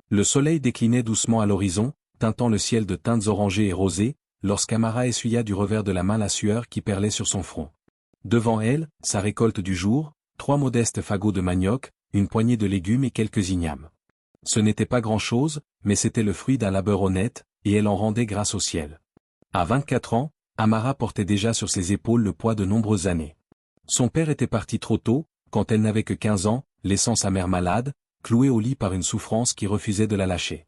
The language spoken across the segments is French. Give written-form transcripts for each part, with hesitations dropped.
Le soleil déclinait doucement à l'horizon, teintant le ciel de teintes orangées et rosées, lorsqu'Amara essuya du revers de la main la sueur qui perlait sur son front. Devant elle, sa récolte du jour, 3 modestes fagots de manioc, une poignée de légumes et quelques ignames. Ce n'était pas grand-chose, mais c'était le fruit d'un labeur honnête, et elle en rendait grâce au ciel. À 24 ans, Amara portait déjà sur ses épaules le poids de nombreuses années. Son père était parti trop tôt, quand elle n'avait que 15 ans, laissant sa mère malade, clouée au lit par une souffrance qui refusait de la lâcher.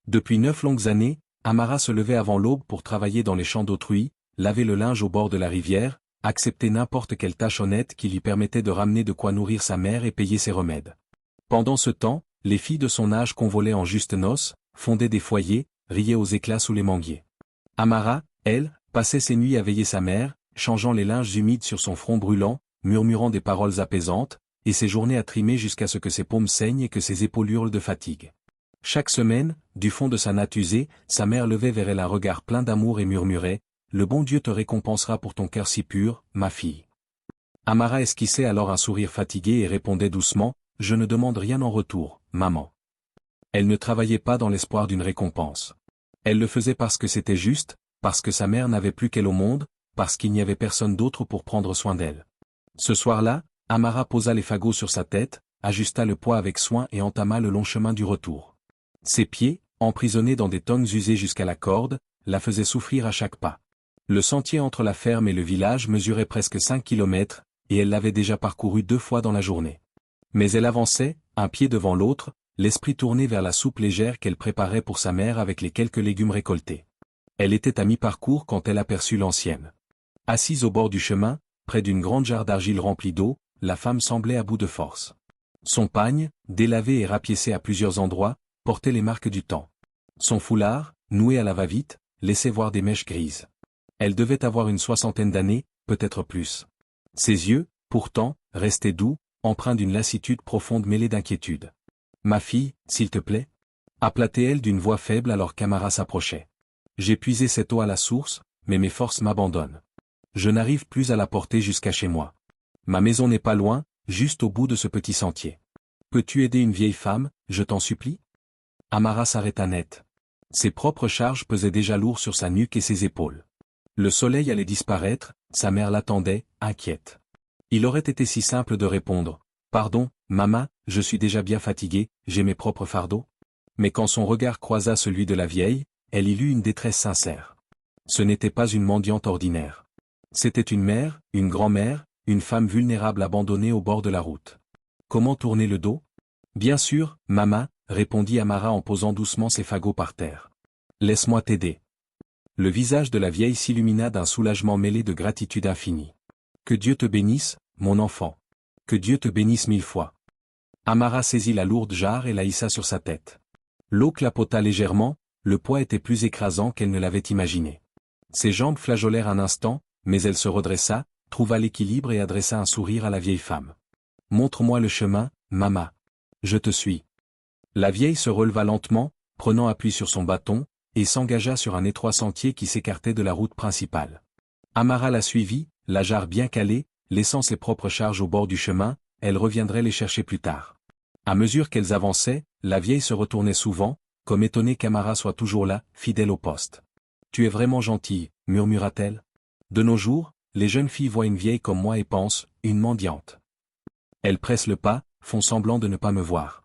Depuis 9 longues années, Amara se levait avant l'aube pour travailler dans les champs d'autrui, laver le linge au bord de la rivière, accepter n'importe quelle tâche honnête qui lui permettait de ramener de quoi nourrir sa mère et payer ses remèdes. Pendant ce temps, les filles de son âge convolaient en justes noces, fondaient des foyers, riaient aux éclats sous les manguiers. Amara, elle, passait ses nuits à veiller sa mère, changeant les linges humides sur son front brûlant, murmurant des paroles apaisantes, et ses journées à trimer jusqu'à ce que ses paumes saignent et que ses épaules hurlent de fatigue. Chaque semaine, du fond de sa natte usée, sa mère levait vers elle un regard plein d'amour et murmurait « Le bon Dieu te récompensera pour ton cœur si pur, ma fille. » Amara esquissait alors un sourire fatigué et répondait doucement « Je ne demande rien en retour, maman. » Elle ne travaillait pas dans l'espoir d'une récompense. Elle le faisait parce que c'était juste, parce que sa mère n'avait plus qu'elle au monde, parce qu'il n'y avait personne d'autre pour prendre soin d'elle. Ce soir-là, Amara posa les fagots sur sa tête, ajusta le poids avec soin et entama le long chemin du retour. Ses pieds, emprisonnés dans des tongs usés jusqu'à la corde, la faisaient souffrir à chaque pas. Le sentier entre la ferme et le village mesurait presque 5 kilomètres, et elle l'avait déjà parcouru 2 fois dans la journée. Mais elle avançait, un pied devant l'autre, l'esprit tourné vers la soupe légère qu'elle préparait pour sa mère avec les quelques légumes récoltés. Elle était à mi-parcours quand elle aperçut l'ancienne. Assise au bord du chemin, près d'une grande jarre d'argile remplie d'eau, la femme semblait à bout de force. Son pagne, délavé et rapiécé à plusieurs endroits, portait les marques du temps. Son foulard, noué à la va-vite, laissait voir des mèches grises. Elle devait avoir une 60aine d'années, peut-être plus. Ses yeux, pourtant, restaient doux, empreints d'une lassitude profonde mêlée d'inquiétude. « Ma fille, s'il te plaît » appelait-elle d'une voix faible alors qu'Amara s'approchait. « J'ai puisé cette eau à la source, mais mes forces m'abandonnent. Je n'arrive plus à la porter jusqu'à chez moi. Ma maison n'est pas loin, juste au bout de ce petit sentier. Peux-tu aider une vieille femme, je t'en supplie » Amara s'arrêta net. Ses propres charges pesaient déjà lourd sur sa nuque et ses épaules. Le soleil allait disparaître, sa mère l'attendait, inquiète. Il aurait été si simple de répondre « Pardon, maman, je suis déjà bien fatiguée, j'ai mes propres fardeaux. » Mais quand son regard croisa celui de la vieille, elle y lut une détresse sincère. Ce n'était pas une mendiante ordinaire. C'était une mère, une grand-mère, une femme vulnérable abandonnée au bord de la route. Comment tourner le dos ? Bien sûr, maman, répondit Amara en posant doucement ses fagots par terre. Laisse-moi t'aider. Le visage de la vieille s'illumina d'un soulagement mêlé de gratitude infinie. Que Dieu te bénisse, mon enfant. Que Dieu te bénisse 1000 fois. Amara saisit la lourde jarre et la hissa sur sa tête. L'eau clapota légèrement, le poids était plus écrasant qu'elle ne l'avait imaginé. Ses jambes flageolèrent un instant, mais elle se redressa, trouva l'équilibre et adressa un sourire à la vieille femme. Montre-moi le chemin, maman. Je te suis. La vieille se releva lentement, prenant appui sur son bâton, et s'engagea sur un étroit sentier qui s'écartait de la route principale. Amara la suivit, la jarre bien calée, laissant ses propres charges au bord du chemin, elle reviendrait les chercher plus tard. À mesure qu'elles avançaient, la vieille se retournait souvent, comme étonnée qu'Amara soit toujours là, fidèle au poste. « Tu es vraiment gentille, murmura-t-elle. De nos jours, les jeunes filles voient une vieille comme moi et pensent, une mendiante. Elles pressent le pas, font semblant de ne pas me voir. »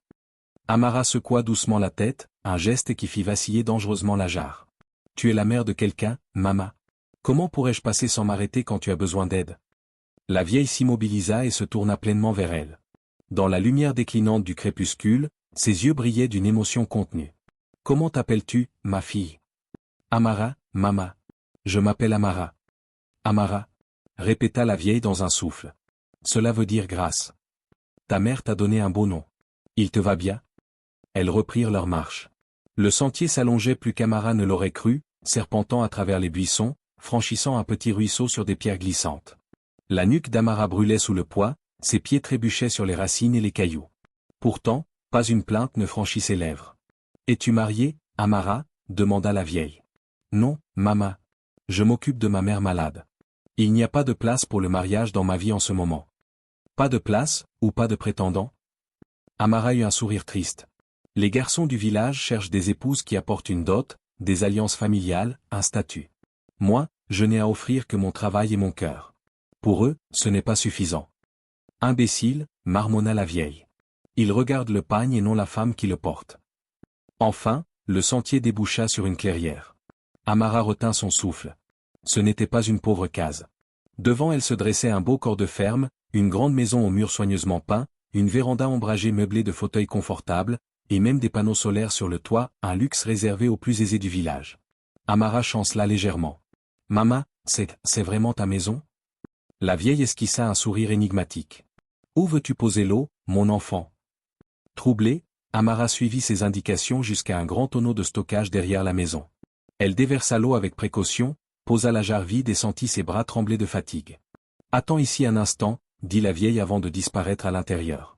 Amara secoua doucement la tête, un geste qui fit vaciller dangereusement la jarre. « Tu es la mère de quelqu'un, maman. Comment pourrais-je passer sans m'arrêter quand tu as besoin d'aide ?» La vieille s'immobilisa et se tourna pleinement vers elle. Dans la lumière déclinante du crépuscule, ses yeux brillaient d'une émotion contenue. « Comment t'appelles-tu, ma fille ?»« Amara, maman. Je m'appelle Amara. »« Amara » répéta la vieille dans un souffle. « Cela veut dire grâce. Ta mère t'a donné un beau nom. Il te va bien ?» Elles reprirent leur marche. Le sentier s'allongeait plus qu'Amara ne l'aurait cru, serpentant à travers les buissons, franchissant un petit ruisseau sur des pierres glissantes. La nuque d'Amara brûlait sous le poids, ses pieds trébuchaient sur les racines et les cailloux. Pourtant, pas une plainte ne franchit ses lèvres. « Es-tu mariée, Amara » demanda la vieille. « Non, maman. Je m'occupe de ma mère malade. Il n'y a pas de place pour le mariage dans ma vie en ce moment. »« Pas de place, ou pas de prétendant ?» Amara eut un sourire triste. Les garçons du village cherchent des épouses qui apportent une dot, des alliances familiales, un statut. Moi, je n'ai à offrir que mon travail et mon cœur. Pour eux, ce n'est pas suffisant. Imbécile, marmonna la vieille. Ils regardent le pagne et non la femme qui le porte. Enfin, le sentier déboucha sur une clairière. Amara retint son souffle. Ce n'était pas une pauvre case. Devant elle se dressait un beau corps de ferme, une grande maison aux murs soigneusement peints, une véranda ombragée meublée de fauteuils confortables, et même des panneaux solaires sur le toit, un luxe réservé aux plus aisés du village. Amara chancela légèrement. « Maman, c'est vraiment ta maison ?» La vieille esquissa un sourire énigmatique. « Où veux-tu poser l'eau, mon enfant ?» Troublée, Amara suivit ses indications jusqu'à un grand tonneau de stockage derrière la maison. Elle déversa l'eau avec précaution, posa la jarre vide et sentit ses bras trembler de fatigue. « Attends ici un instant, » dit la vieille avant de disparaître à l'intérieur.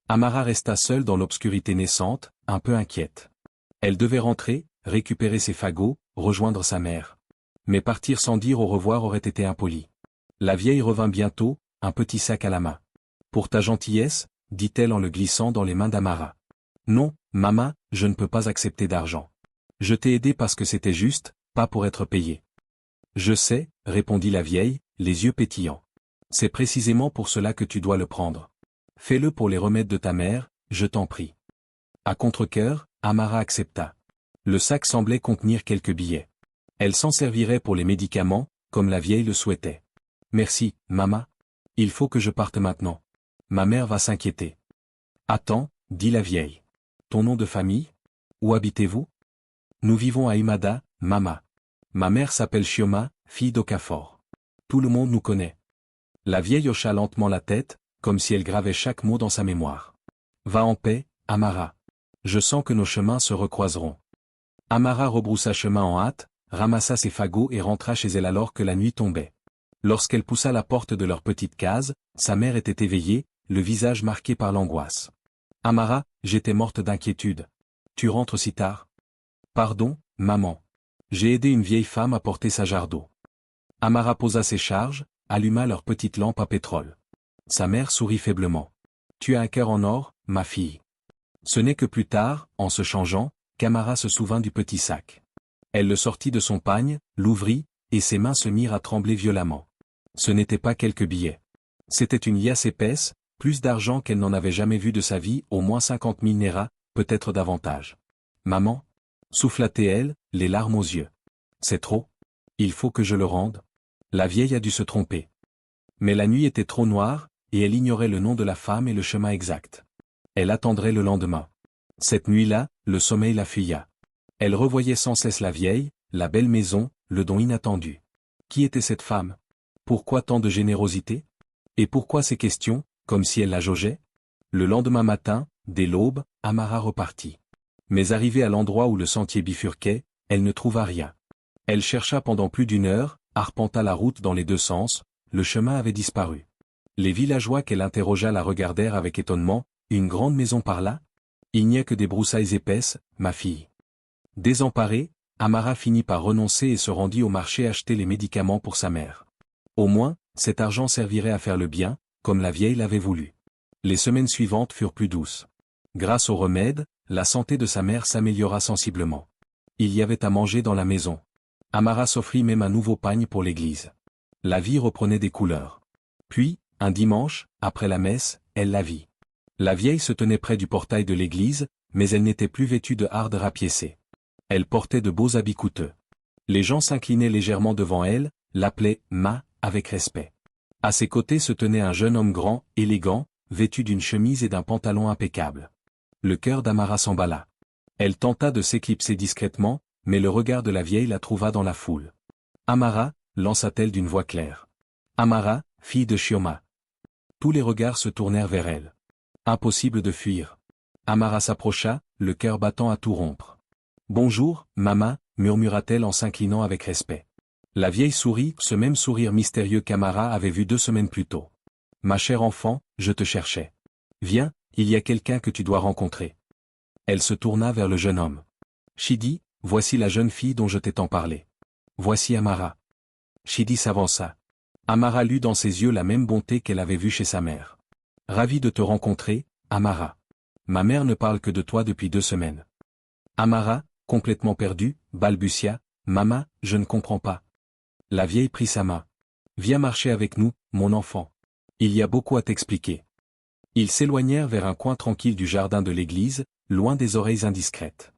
Amara resta seule dans l'obscurité naissante, un peu inquiète. Elle devait rentrer, récupérer ses fagots, rejoindre sa mère. Mais partir sans dire au revoir aurait été impoli. La vieille revint bientôt, un petit sac à la main. « Pour ta gentillesse » dit-elle en le glissant dans les mains d'Amara. « Non, maman, je ne peux pas accepter d'argent. Je t'ai aidé parce que c'était juste, pas pour être payé. »« Je sais, » répondit la vieille, les yeux pétillants. « C'est précisément pour cela que tu dois le prendre. Fais-le pour les remèdes de ta mère, je t'en prie. » À contre-cœur, Amara accepta. Le sac semblait contenir quelques billets. Elle s'en servirait pour les médicaments, comme la vieille le souhaitait. « Merci, maman. Il faut que je parte maintenant. Ma mère va s'inquiéter. »« Attends, » dit la vieille. « Ton nom de famille ? Où habitez-vous ? » ?»« Nous vivons à Imada, maman. Ma mère s'appelle Chioma, fille d'Okafor. Tout le monde nous connaît. » La vieille hocha lentement la tête, comme si elle gravait chaque mot dans sa mémoire. « Va en paix, Amara. Je sens que nos chemins se recroiseront. » Amara rebroussa chemin en hâte, ramassa ses fagots et rentra chez elle alors que la nuit tombait. Lorsqu'elle poussa la porte de leur petite case, sa mère était éveillée, le visage marqué par l'angoisse. « Amara, j'étais morte d'inquiétude. Tu rentres si tard ? » ?»« Pardon, maman. J'ai aidé une vieille femme à porter sa jarre d'eau. » Amara posa ses charges, alluma leur petite lampe à pétrole. Sa mère sourit faiblement. « Tu as un cœur en or, ma fille. » Ce n'est que plus tard, en se changeant, qu'Amara se souvint du petit sac. Elle le sortit de son pagne, l'ouvrit, et ses mains se mirent à trembler violemment. Ce n'était pas quelques billets. C'était une liasse épaisse, plus d'argent qu'elle n'en avait jamais vu de sa vie, au moins 50 000 néras, peut-être davantage. « Maman » souffla-t-elle, les larmes aux yeux. « C'est trop. Il faut que je le rende. » La vieille a dû se tromper. Mais la nuit était trop noire, et elle ignorait le nom de la femme et le chemin exact. Elle attendrait le lendemain. Cette nuit-là, le sommeil la fuya. Elle revoyait sans cesse la vieille, la belle maison, le don inattendu. Qui était cette femme ? Pourquoi tant de générosité ? Et pourquoi ces questions, comme si elle la jaugeait ? Le lendemain matin, dès l'aube, Amara repartit. Mais arrivée à l'endroit où le sentier bifurquait, elle ne trouva rien. Elle chercha pendant plus d'une heure, arpenta la route dans les deux sens, le chemin avait disparu. Les villageois qu'elle interrogea la regardèrent avec étonnement. « Une grande maison par là ? Il n'y a que des broussailles épaisses, ma fille. » Désemparée, Amara finit par renoncer et se rendit au marché acheter les médicaments pour sa mère. Au moins, cet argent servirait à faire le bien, comme la vieille l'avait voulu. Les semaines suivantes furent plus douces. Grâce aux remèdes, la santé de sa mère s'améliora sensiblement. Il y avait à manger dans la maison. Amara s'offrit même un nouveau pagne pour l'église. La vie reprenait des couleurs. Puis, un dimanche, après la messe, elle la vit. La vieille se tenait près du portail de l'église, mais elle n'était plus vêtue de hardes rapiécées. Elle portait de beaux habits coûteux. Les gens s'inclinaient légèrement devant elle, l'appelaient « Ma » avec respect. À ses côtés se tenait un jeune homme grand, élégant, vêtu d'une chemise et d'un pantalon impeccable. Le cœur d'Amara s'emballa. Elle tenta de s'éclipser discrètement, mais le regard de la vieille la trouva dans la foule. « Amara » lança-t-elle d'une voix claire. « Amara, fille de Chioma. » Tous les regards se tournèrent vers elle. Impossible de fuir. Amara s'approcha, le cœur battant à tout rompre. « Bonjour, maman » murmura-t-elle en s'inclinant avec respect. La vieille sourit, ce même sourire mystérieux qu'Amara avait vu 2 semaines plus tôt. « Ma chère enfant, je te cherchais. Viens, il y a quelqu'un que tu dois rencontrer. » Elle se tourna vers le jeune homme. « Chidi, voici la jeune fille dont je t'ai tant parlé. Voici Amara. » Chidi s'avança. Amara lut dans ses yeux la même bonté qu'elle avait vue chez sa mère. « Ravi de te rencontrer, Amara. Ma mère ne parle que de toi depuis 2 semaines. Amara, complètement perdue, balbutia, Maman, je ne comprends pas. La vieille prit sa main. Viens marcher avec nous, mon enfant. Il y a beaucoup à t'expliquer. Ils s'éloignèrent vers un coin tranquille du jardin de l'église, loin des oreilles indiscrètes.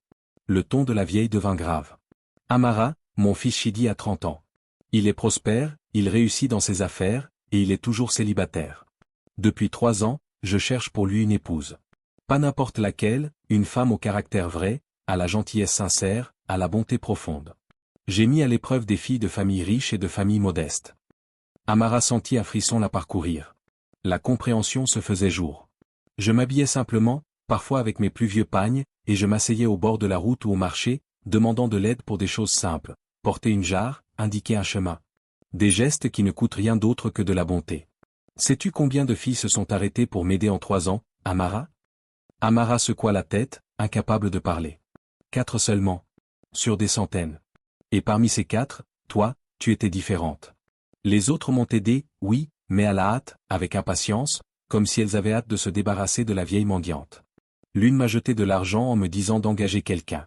Le ton de la vieille devint grave. Amara, mon fils Chidi a 30 ans. Il est prospère, il réussit dans ses affaires, et il est toujours célibataire. Depuis 3 ans, je cherche pour lui une épouse. Pas n'importe laquelle, une femme au caractère vrai, à la gentillesse sincère, à la bonté profonde. J'ai mis à l'épreuve des filles de familles riches et de familles modestes. Amara sentit un frisson la parcourir. La compréhension se faisait jour. Je m'habillais simplement, parfois avec mes plus vieux pagnes, et je m'asseyais au bord de la route ou au marché, demandant de l'aide pour des choses simples, porter une jarre, indiquer un chemin. Des gestes qui ne coûtent rien d'autre que de la bonté. Sais-tu combien de filles se sont arrêtées pour m'aider en 3 ans, Amara? Amara secoua la tête, incapable de parler. 4 seulement. Sur des centaines. Et parmi ces 4, toi, tu étais différente. Les autres m'ont aidé, oui, mais à la hâte, avec impatience, comme si elles avaient hâte de se débarrasser de la vieille mendiante. L'une m'a jeté de l'argent en me disant d'engager quelqu'un.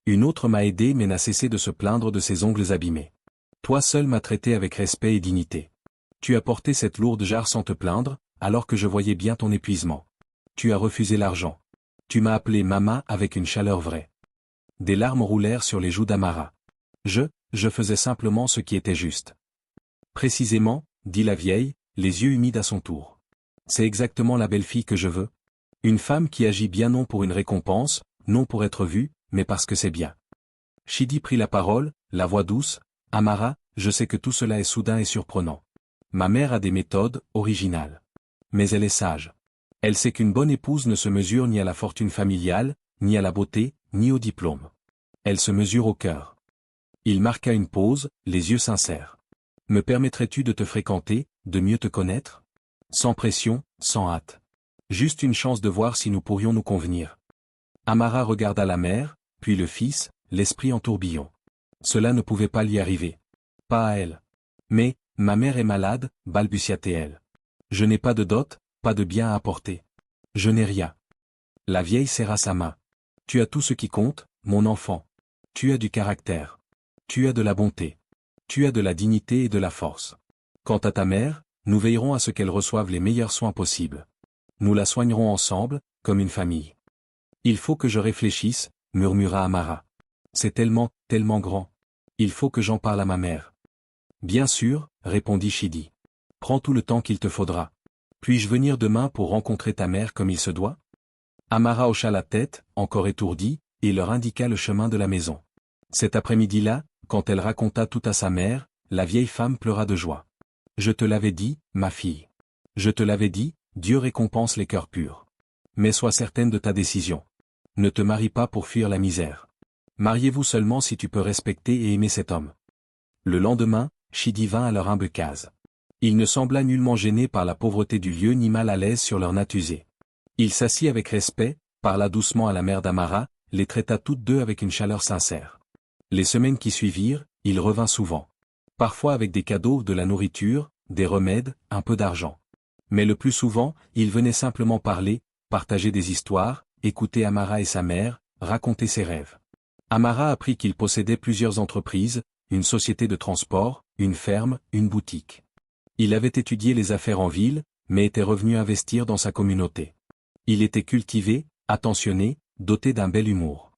Une autre m'a aidé mais n'a cessé de se plaindre de ses ongles abîmés. Toi seul m'as traité avec respect et dignité. Tu as porté cette lourde jarre sans te plaindre, alors que je voyais bien ton épuisement. Tu as refusé l'argent. Tu m'as appelé Maman avec une chaleur vraie. Des larmes roulèrent sur les joues d'Amara. Je faisais simplement ce qui était juste. Précisément, dit la vieille, les yeux humides à son tour. C'est exactement la belle-fille que je veux. Une femme qui agit bien non pour une récompense, non pour être vue, mais parce que c'est bien. Chidi prit la parole, la voix douce, Amara, je sais que tout cela est soudain et surprenant. Ma mère a des méthodes, originales. Mais elle est sage. Elle sait qu'une bonne épouse ne se mesure ni à la fortune familiale, ni à la beauté, ni au diplôme. Elle se mesure au cœur. Il marqua une pause, les yeux sincères. Me permettrais-tu de te fréquenter, de mieux te connaître? Sans pression, sans hâte. Juste une chance de voir si nous pourrions nous convenir. Amara regarda la mère, puis le fils, l'esprit en tourbillon. Cela ne pouvait pas lui arriver. Pas à elle. Mais, ma mère est malade, balbutia-t-elle. Je n'ai pas de dot, pas de bien à apporter. Je n'ai rien. La vieille serra sa main. Tu as tout ce qui compte, mon enfant. Tu as du caractère. Tu as de la bonté. Tu as de la dignité et de la force. Quant à ta mère, nous veillerons à ce qu'elle reçoive les meilleurs soins possibles. Nous la soignerons ensemble, comme une famille. Il faut que je réfléchisse, murmura Amara. C'est tellement, tellement grand. Il faut que j'en parle à ma mère. Bien sûr, répondit Chidi. Prends tout le temps qu'il te faudra. Puis-je venir demain pour rencontrer ta mère comme il se doit? Amara hocha la tête, encore étourdie, et leur indiqua le chemin de la maison. Cet après-midi-là, quand elle raconta tout à sa mère, la vieille femme pleura de joie. Je te l'avais dit, ma fille. Je te l'avais dit, Dieu récompense les cœurs purs. Mais sois certaine de ta décision. Ne te marie pas pour fuir la misère. Mariez-vous seulement si tu peux respecter et aimer cet homme. Le lendemain, Chidi vint à leur humble case. Il ne sembla nullement gêné par la pauvreté du lieu ni mal à l'aise sur leur natte usée. Il s'assit avec respect, parla doucement à la mère d'Amara, les traita toutes deux avec une chaleur sincère. Les semaines qui suivirent, il revint souvent. Parfois avec des cadeaux, de la nourriture, des remèdes, un peu d'argent. Mais le plus souvent, il venait simplement parler, partager des histoires, écouter Amara et sa mère, raconter ses rêves. Amara apprit qu'il possédait plusieurs entreprises, une société de transport, une ferme, une boutique. Il avait étudié les affaires en ville, mais était revenu investir dans sa communauté. Il était cultivé, attentionné, doté d'un bel humour.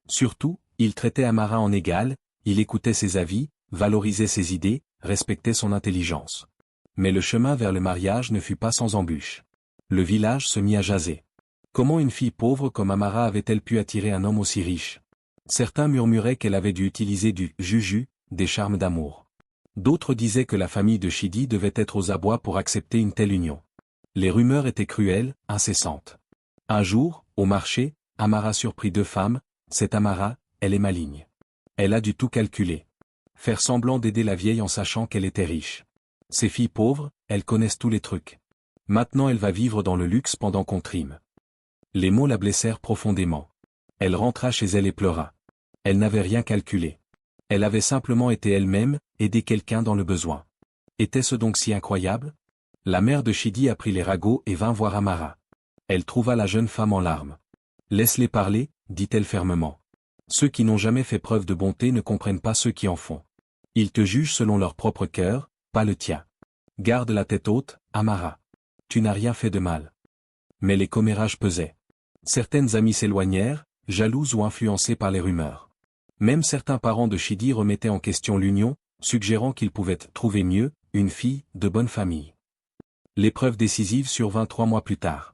Surtout, il traitait Amara en égal, il écoutait ses avis, valorisait ses idées, respectait son intelligence. Mais le chemin vers le mariage ne fut pas sans embûches. Le village se mit à jaser. Comment une fille pauvre comme Amara avait-elle pu attirer un homme aussi riche? Certains murmuraient qu'elle avait dû utiliser du juju, des charmes d'amour. D'autres disaient que la famille de Chidi devait être aux abois pour accepter une telle union. Les rumeurs étaient cruelles, incessantes. Un jour, au marché, Amara surprit 2 femmes, cette Amara, elle est maligne. Elle a dû tout calculer. Faire semblant d'aider la vieille en sachant qu'elle était riche. Ces filles pauvres, elles connaissent tous les trucs. Maintenant elle va vivre dans le luxe pendant qu'on trime. Les mots la blessèrent profondément. Elle rentra chez elle et pleura. Elle n'avait rien calculé. Elle avait simplement été elle-même, aider quelqu'un dans le besoin. Était-ce donc si incroyable? La mère de Chidi apprit les ragots et vint voir Amara. Elle trouva la jeune femme en larmes. Laisse-les parler, dit-elle fermement. Ceux qui n'ont jamais fait preuve de bonté ne comprennent pas ceux qui en font. Ils te jugent selon leur propre cœur, pas le tien. Garde la tête haute, Amara. Tu n'as rien fait de mal. Mais les commérages pesaient. Certaines amies s'éloignèrent, jalouses ou influencées par les rumeurs. Même certains parents de Chidi remettaient en question l'union, suggérant qu'ils pouvaient trouver mieux, une fille, de bonne famille. L'épreuve décisive survint 3 mois plus tard.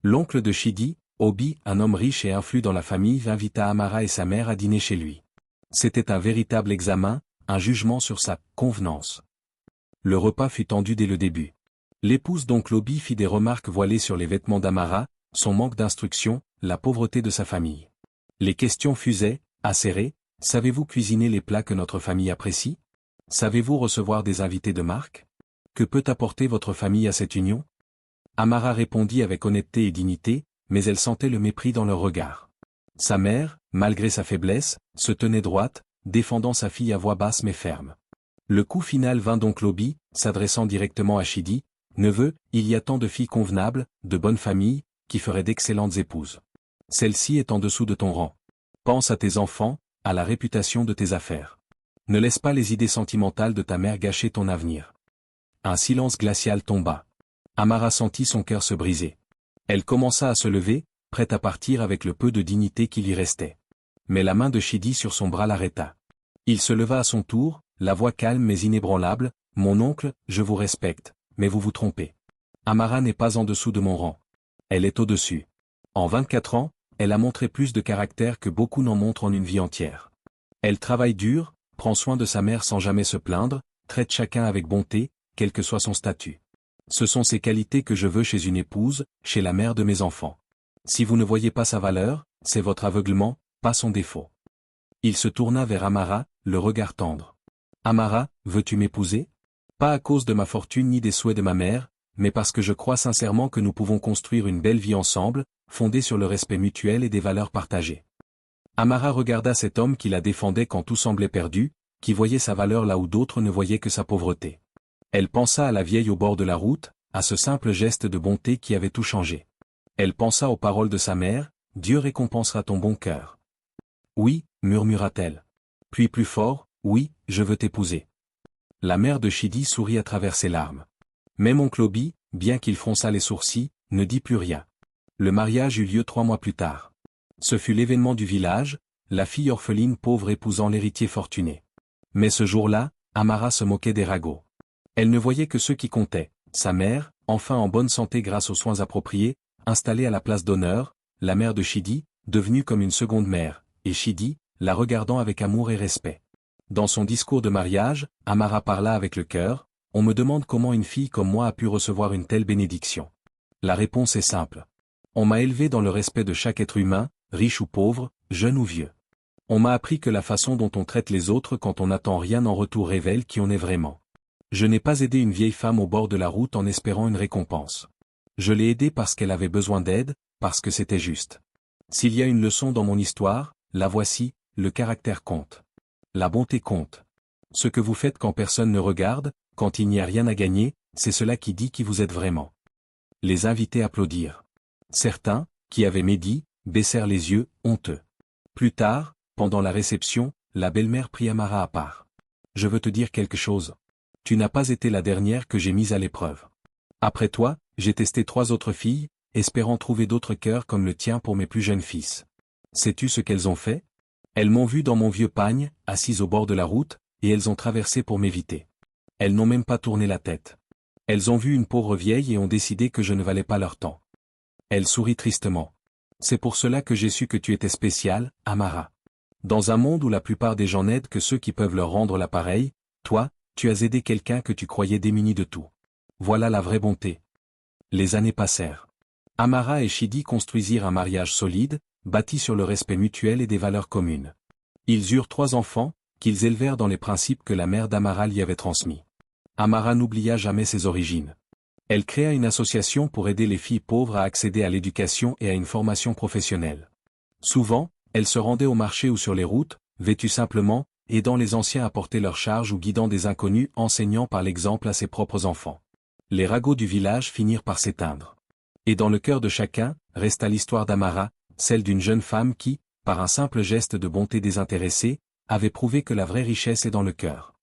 L'oncle de Chidi, Obi, un homme riche et influent dans la famille, invita Amara et sa mère à dîner chez lui. C'était un véritable examen, un jugement sur sa convenance. Le repas fut tendu dès le début. L'épouse d'oncle Obi fit des remarques voilées sur les vêtements d'Amara, son manque d'instruction, la pauvreté de sa famille. Les questions fusaient, acérées. Savez-vous cuisiner les plats que notre famille apprécie? Savez-vous recevoir des invités de marque? Que peut apporter votre famille à cette union? Amara répondit avec honnêteté et dignité, mais elle sentait le mépris dans leur regard. Sa mère, malgré sa faiblesse, se tenait droite, défendant sa fille à voix basse mais ferme. Le coup final vint d'oncle Obi, s'adressant directement à Chidi. Neveu, il y a tant de filles convenables, de bonne famille, qui feraient d'excellentes épouses. Celle-ci est en dessous de ton rang. Pense à tes enfants, à la réputation de tes affaires. Ne laisse pas les idées sentimentales de ta mère gâcher ton avenir. Un silence glacial tomba. Amara sentit son cœur se briser. Elle commença à se lever, prête à partir avec le peu de dignité qui lui restait. Mais la main de Chidi sur son bras l'arrêta. Il se leva à son tour, la voix calme mais inébranlable. Mon oncle, je vous respecte, mais vous vous trompez. Amara n'est pas en dessous de mon rang. Elle est au-dessus. En 24 ans, elle a montré plus de caractère que beaucoup n'en montrent en une vie entière. Elle travaille dur, prend soin de sa mère sans jamais se plaindre, traite chacun avec bonté, quel que soit son statut. Ce sont ces qualités que je veux chez une épouse, chez la mère de mes enfants. Si vous ne voyez pas sa valeur, c'est votre aveuglement, pas son défaut. Il se tourna vers Amara, le regard tendre. Amara, veux-tu m'épouser? Pas à cause de ma fortune ni des souhaits de ma mère, mais parce que je crois sincèrement que nous pouvons construire une belle vie ensemble, fondée sur le respect mutuel et des valeurs partagées. Amara regarda cet homme qui la défendait quand tout semblait perdu, qui voyait sa valeur là où d'autres ne voyaient que sa pauvreté. Elle pensa à la vieille au bord de la route, à ce simple geste de bonté qui avait tout changé. Elle pensa aux paroles de sa mère, « Dieu récompensera ton bon cœur. » « Oui, murmura-t-elle. Puis plus fort, « Oui, je veux t'épouser. » La mère de Chidi sourit à travers ses larmes. Même oncle Obi, bien qu'il fronçât les sourcils, ne dit plus rien. Le mariage eut lieu 3 mois plus tard. Ce fut l'événement du village, la fille orpheline pauvre épousant l'héritier fortuné. Mais ce jour-là, Amara se moquait des ragots. Elle ne voyait que ceux qui comptaient, sa mère, enfin en bonne santé grâce aux soins appropriés, installée à la place d'honneur, la mère de Chidi, devenue comme une seconde mère, et Chidi, la regardant avec amour et respect. Dans son discours de mariage, Amara parla avec le cœur. On me demande comment une fille comme moi a pu recevoir une telle bénédiction. La réponse est simple. On m'a élevé dans le respect de chaque être humain, riche ou pauvre, jeune ou vieux. On m'a appris que la façon dont on traite les autres quand on n'attend rien en retour révèle qui on est vraiment. Je n'ai pas aidé une vieille femme au bord de la route en espérant une récompense. Je l'ai aidée parce qu'elle avait besoin d'aide, parce que c'était juste. S'il y a une leçon dans mon histoire, la voici, le caractère compte. La bonté compte. Ce que vous faites quand personne ne regarde, quand il n'y a rien à gagner, c'est cela qui dit qui vous êtes vraiment. Les invités applaudirent. Certains, qui avaient médit, baissèrent les yeux, honteux. Plus tard, pendant la réception, la belle-mère prit Amara à part. Je veux te dire quelque chose. Tu n'as pas été la dernière que j'ai mise à l'épreuve. Après toi, j'ai testé 3 autres filles, espérant trouver d'autres cœurs comme le tien pour mes plus jeunes fils. Sais-tu ce qu'elles ont fait? Elles m'ont vu dans mon vieux pagne, assise au bord de la route, et elles ont traversé pour m'éviter. Elles n'ont même pas tourné la tête. Elles ont vu une pauvre vieille et ont décidé que je ne valais pas leur temps. Elle sourit tristement. C'est pour cela que j'ai su que tu étais spéciale, Amara. Dans un monde où la plupart des gens n'aident que ceux qui peuvent leur rendre l'appareil, toi, tu as aidé quelqu'un que tu croyais démuni de tout. Voilà la vraie bonté. Les années passèrent. Amara et Chidi construisirent un mariage solide, bâti sur le respect mutuel et des valeurs communes. Ils eurent 3 enfants, qu'ils élevèrent dans les principes que la mère d'Amara lui avait transmis. Amara n'oublia jamais ses origines. Elle créa une association pour aider les filles pauvres à accéder à l'éducation et à une formation professionnelle. Souvent, elle se rendait au marché ou sur les routes, vêtue simplement, aidant les anciens à porter leurs charges ou guidant des inconnus, enseignant par l'exemple à ses propres enfants. Les ragots du village finirent par s'éteindre. Et dans le cœur de chacun, resta l'histoire d'Amara, celle d'une jeune femme qui, par un simple geste de bonté désintéressée, avait prouvé que la vraie richesse est dans le cœur.